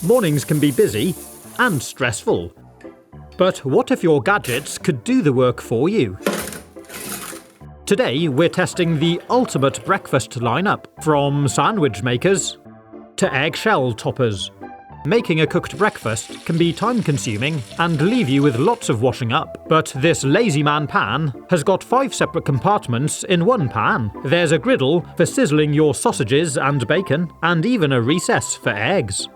Mornings can be busy and stressful. But what if your gadgets could do the work for you? Today we're testing the ultimate breakfast lineup, from sandwich makers to eggshell toppers. Making a cooked breakfast can be time-consuming and leave you with lots of washing up. But this Lazy Man pan has got 5 separate compartments in one pan. There's a griddle for sizzling your sausages and bacon, and even a recess for eggs.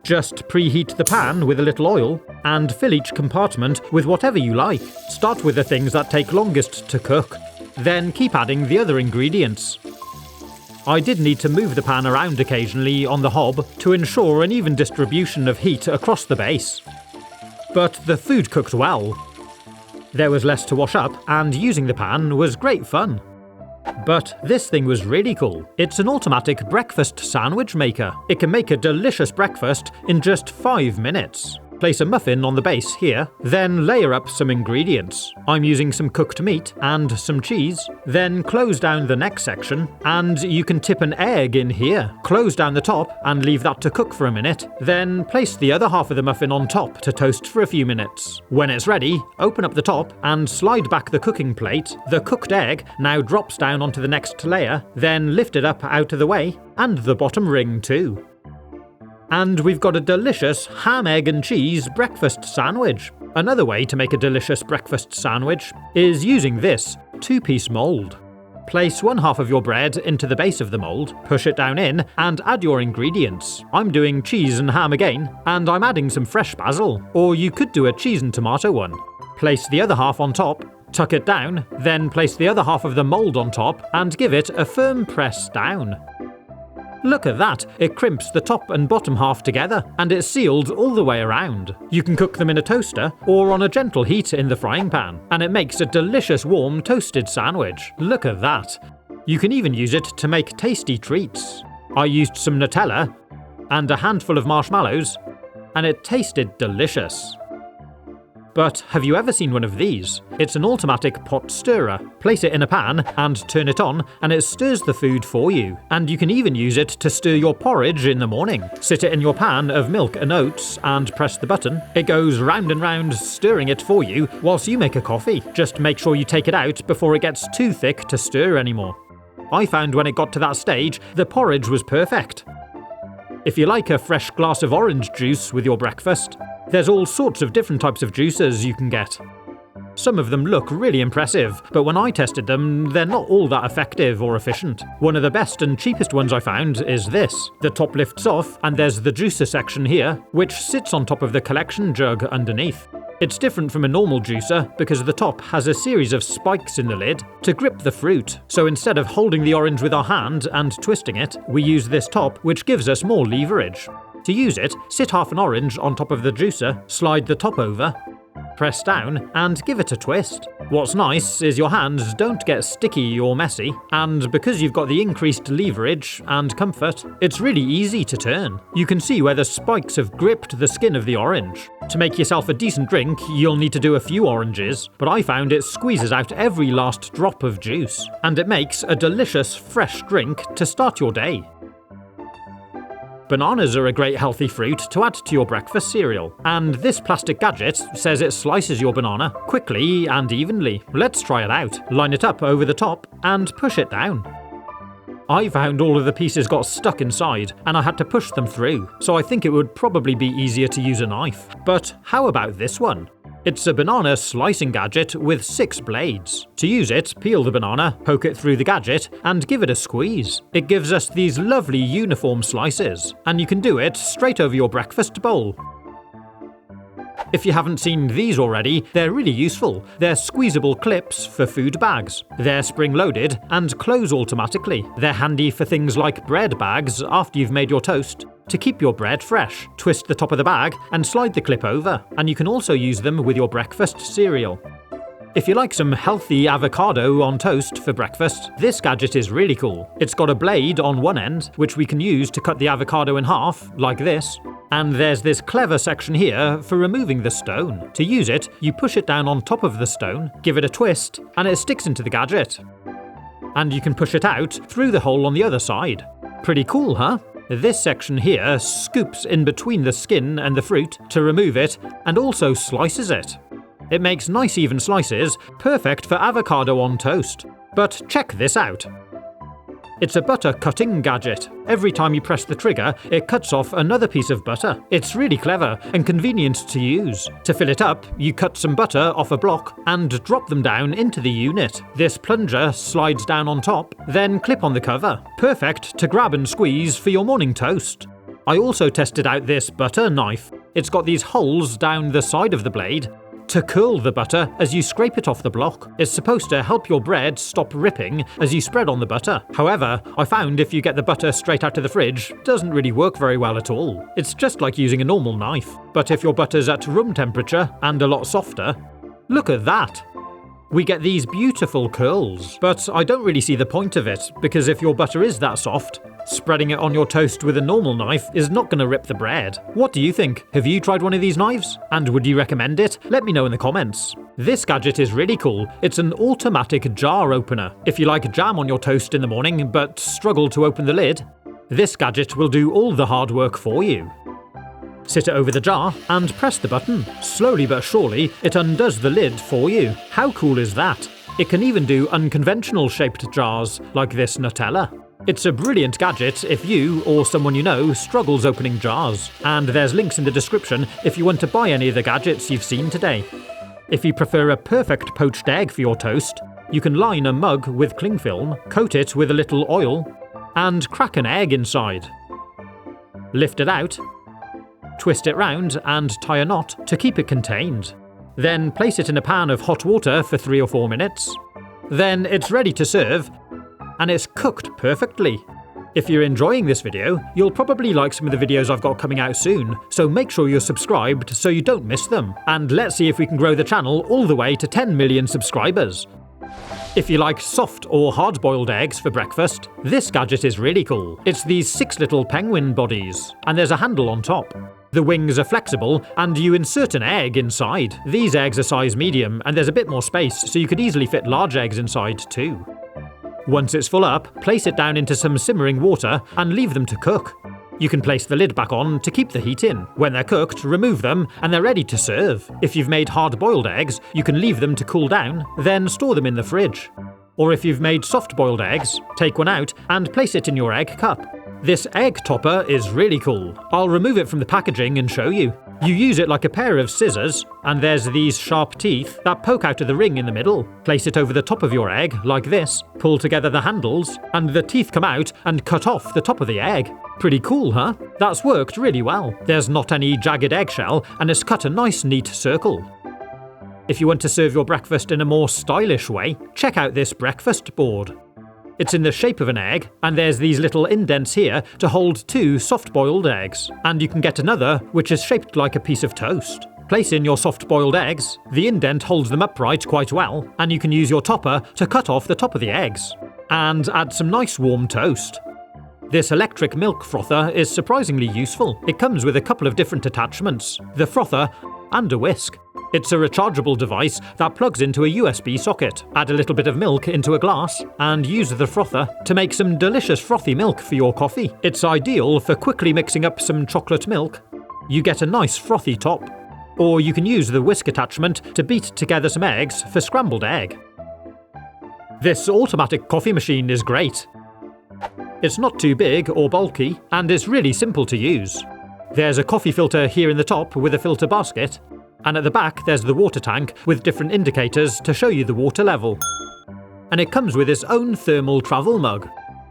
Just preheat the pan with a little oil and fill each compartment with whatever you like. Start with the things that take longest to cook, then keep adding the other ingredients. I did need to move the pan around occasionally on the hob to ensure an even distribution of heat across the base. But the food cooked well. There was less to wash up, and using the pan was great fun. But this thing was really cool. It's an automatic breakfast sandwich maker. It can make a delicious breakfast in just 5 minutes. Place a muffin on the base here, then layer up some ingredients. I'm using some cooked meat and some cheese. Then close down the next section, and you can tip an egg in here. Close down the top and leave that to cook for a minute. Then place the other half of the muffin on top to toast for a few minutes. When it's ready, open up the top and slide back the cooking plate. The cooked egg now drops down onto the next layer, then lift it up out of the way, and the bottom ring too. And we've got a delicious ham, egg and cheese breakfast sandwich. Another way to make a delicious breakfast sandwich is using this 2-piece mould. Place one half of your bread into the base of the mould, push it down in, and add your ingredients. I'm doing cheese and ham again, and I'm adding some fresh basil, or you could do a cheese and tomato one. Place the other half on top, tuck it down, then place the other half of the mould on top, and give it a firm press down. Look at that, it crimps the top and bottom half together, and it's sealed all the way around. You can cook them in a toaster or on a gentle heat in the frying pan, and it makes a delicious warm toasted sandwich. Look at that. You can even use it to make tasty treats. I used some Nutella and a handful of marshmallows, and it tasted delicious. But have you ever seen one of these? It's an automatic pot stirrer. Place it in a pan and turn it on, and it stirs the food for you. And you can even use it to stir your porridge in the morning. Sit it in your pan of milk and oats and press the button. It goes round and round, stirring it for you whilst you make a coffee. Just make sure you take it out before it gets too thick to stir anymore. I found when it got to that stage, the porridge was perfect. If you like a fresh glass of orange juice with your breakfast, there's all sorts of different types of juices you can get. Some of them look really impressive, but when I tested them, they're not all that effective or efficient. One of the best and cheapest ones I found is this. The top lifts off, and there's the juicer section here, which sits on top of the collection jug underneath. It's different from a normal juicer because the top has a series of spikes in the lid to grip the fruit. So instead of holding the orange with our hand and twisting it, we use this top, which gives us more leverage. To use it, sit half an orange on top of the juicer, slide the top over, press down, and give it a twist. What's nice is your hands don't get sticky or messy, and because you've got the increased leverage and comfort, it's really easy to turn. You can see where the spikes have gripped the skin of the orange. To make yourself a decent drink, you'll need to do a few oranges, but I found it squeezes out every last drop of juice, and it makes a delicious fresh drink to start your day. Bananas are a great healthy fruit to add to your breakfast cereal, and this plastic gadget says it slices your banana quickly and evenly. Let's try it out. Line it up over the top and push it down. I found all of the pieces got stuck inside, and I had to push them through, so I think it would probably be easier to use a knife. But how about this one? It's a banana slicing gadget with 6 blades. To use it, peel the banana, poke it through the gadget, and give it a squeeze. It gives us these lovely uniform slices, and you can do it straight over your breakfast bowl. If you haven't seen these already, they're really useful. They're squeezable clips for food bags. They're spring-loaded and close automatically. They're handy for things like bread bags after you've made your toast. To keep your bread fresh, twist the top of the bag and slide the clip over, and you can also use them with your breakfast cereal. If you like some healthy avocado on toast for breakfast, this gadget is really cool. It's got a blade on one end, which we can use to cut the avocado in half, like this. And there's this clever section here for removing the stone. To use it, you push it down on top of the stone, give it a twist, and it sticks into the gadget. And you can push it out through the hole on the other side. Pretty cool, huh? This section here scoops in between the skin and the fruit to remove it and also slices it. It makes nice even slices, perfect for avocado on toast. But check this out. It's a butter cutting gadget. Every time you press the trigger, it cuts off another piece of butter. It's really clever and convenient to use. To fill it up, you cut some butter off a block and drop them down into the unit. This plunger slides down on top, then clip on the cover. Perfect to grab and squeeze for your morning toast. I also tested out this butter knife. It's got these holes down the side of the blade to curl the butter as you scrape it off the block. It's supposed to help your bread stop ripping as you spread on the butter. However, I found if you get the butter straight out of the fridge, it doesn't really work very well at all. It's just like using a normal knife. But if your butter's at room temperature and a lot softer, look at that! We get these beautiful curls. But I don't really see the point of it, because if your butter is that soft, spreading it on your toast with a normal knife is not going to rip the bread. What do you think? Have you tried one of these knives? And would you recommend it? Let me know in the comments. This gadget is really cool. It's an automatic jar opener. If you like jam on your toast in the morning but struggle to open the lid, this gadget will do all the hard work for you. Sit it over the jar and press the button. Slowly but surely, it undoes the lid for you. How cool is that? It can even do unconventional shaped jars, like this Nutella. It's a brilliant gadget if you, or someone you know, struggles opening jars. And there's links in the description if you want to buy any of the gadgets you've seen today. If you prefer a perfect poached egg for your toast, you can line a mug with cling film, coat it with a little oil, and crack an egg inside. Lift it out, twist it round and tie a knot to keep it contained. Then place it in a pan of hot water for 3 or 4 minutes. Then it's ready to serve, and it's cooked perfectly. If you're enjoying this video, you'll probably like some of the videos I've got coming out soon, so make sure you're subscribed so you don't miss them. And let's see if we can grow the channel all the way to 10 million subscribers. If you like soft or hard-boiled eggs for breakfast, this gadget is really cool. It's these 6 little penguin bodies, and there's a handle on top. The wings are flexible, and you insert an egg inside. These eggs are size medium, and there's a bit more space, so you could easily fit large eggs inside too. Once it's full up, place it down into some simmering water and leave them to cook. You can place the lid back on to keep the heat in. When they're cooked, remove them, and they're ready to serve. If you've made hard-boiled eggs, you can leave them to cool down, then store them in the fridge. Or if you've made soft-boiled eggs, take one out and place it in your egg cup. This egg topper is really cool. I'll remove it from the packaging and show you. You use it like a pair of scissors, and there's these sharp teeth that poke out of the ring in the middle. Place it over the top of your egg, like this, pull together the handles, and the teeth come out and cut off the top of the egg. Pretty cool, huh? That's worked really well. There's not any jagged eggshell, and it's cut a nice neat circle. If you want to serve your breakfast in a more stylish way, check out this breakfast board. It's in the shape of an egg, and there's these little indents here to hold 2 soft-boiled eggs. And you can get another, which is shaped like a piece of toast. Place in your soft-boiled eggs, the indent holds them upright quite well, and you can use your topper to cut off the top of the eggs. And add some nice warm toast. This electric milk frother is surprisingly useful. It comes with a couple of different attachments, the frother and a whisk. It's a rechargeable device that plugs into a USB socket. Add a little bit of milk into a glass and use the frother to make some delicious frothy milk for your coffee. It's ideal for quickly mixing up some chocolate milk. You get a nice frothy top. Or you can use the whisk attachment to beat together some eggs for scrambled egg. This automatic coffee machine is great. It's not too big or bulky, and it's really simple to use. There's a coffee filter here in the top with a filter basket, and at the back there's the water tank with different indicators to show you the water level. And it comes with its own thermal travel mug.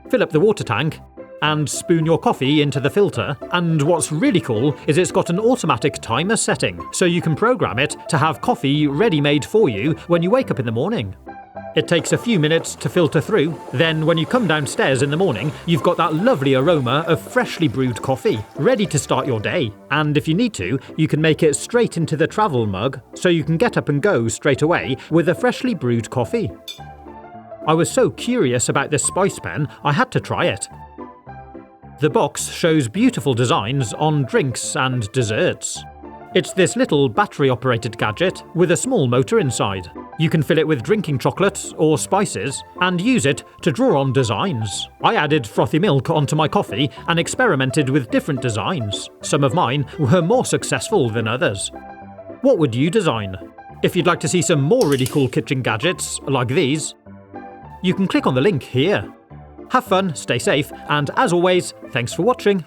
Fill up the water tank and spoon your coffee into the filter, and what's really cool is it's got an automatic timer setting, so you can program it to have coffee ready-made for you when you wake up in the morning. It takes a few minutes to filter through, then when you come downstairs in the morning, you've got that lovely aroma of freshly brewed coffee, ready to start your day. And if you need to, you can make it straight into the travel mug, so you can get up and go straight away with a freshly brewed coffee. I was so curious about this spice pen, I had to try it. The box shows beautiful designs on drinks and desserts. It's this little battery-operated gadget with a small motor inside. You can fill it with drinking chocolate or spices and use it to draw on designs. I added frothy milk onto my coffee and experimented with different designs. Some of mine were more successful than others. What would you design? If you'd like to see some more really cool kitchen gadgets like these, you can click on the link here. Have fun, stay safe, and as always, thanks for watching.